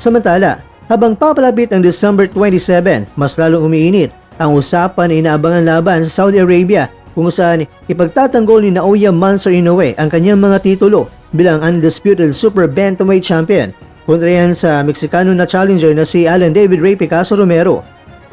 Samantala, habang papalapit ang December 27, mas lalong umiinit ang usapan na inaabangan laban sa Saudi Arabia kung saan ipagtatanggol ni Naoya Mansour Inoue ang kanyang mga titulo bilang undisputed super bantamweight champion kontra yan sa Meksikano na challenger na si Alan David Ray Picasso Romero.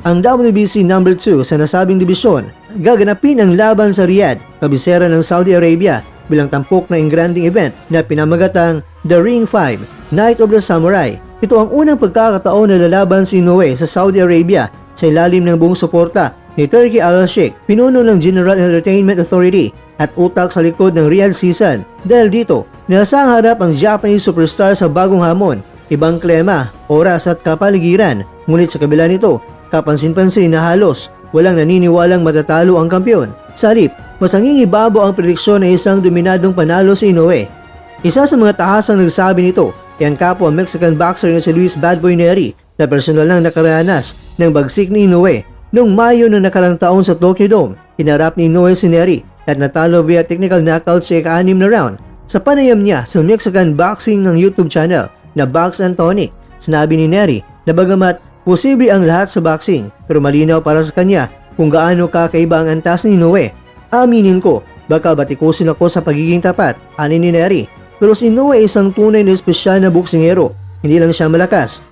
Ang WBC No. 2 sa nasabing dibisyon, gaganapin ang laban sa Riyadh, kabisera ng Saudi Arabia bilang tampok na engranding event na pinamagatang The Ring 5 Night of the Samurai. Ito ang unang pagkakataon na lalaban si Inoue sa Saudi Arabia sa ilalim ng buong suporta ni Turki Al-Sheikh, pinuno ng General Entertainment Authority at utak sa likod ng Riyadh season. Dahil dito, nasa harap ang Japanese superstar sa bagong hamon, ibang klema, oras at kapaligiran. Ngunit sa kabila nito, kapansin-pansin na halos walang naniniwalang matatalo ang kampyon. Sa halip, mas nangingibabaw ang prediksyon na isang dominadong panalo si Inoue. Isa sa mga tahasang nagsabi nito, yan kapwa Mexican boxer na si Luis Badboy Neri na personal lang nakaranas ng bagsik ni Inoue. Noong Mayo ng nakarang taon sa Tokyo Dome, hinarap ni Inoue si Neri at natalo via technical knockout sa ika-6 na round. Sa panayam niya sa Mexican boxing ng YouTube channel na Box and Tonic, sinabi ni Neri na bagamat posible ang lahat sa boxing pero malinaw para sa kanya kung gaano kakaiba ang antas ni Inoue. Aminin ko, baka batikusin ako sa pagiging tapat, ani ni Neri. Pero si Inoue ay isang tunay na espesyal na boksingero. Hindi lang siya malakas,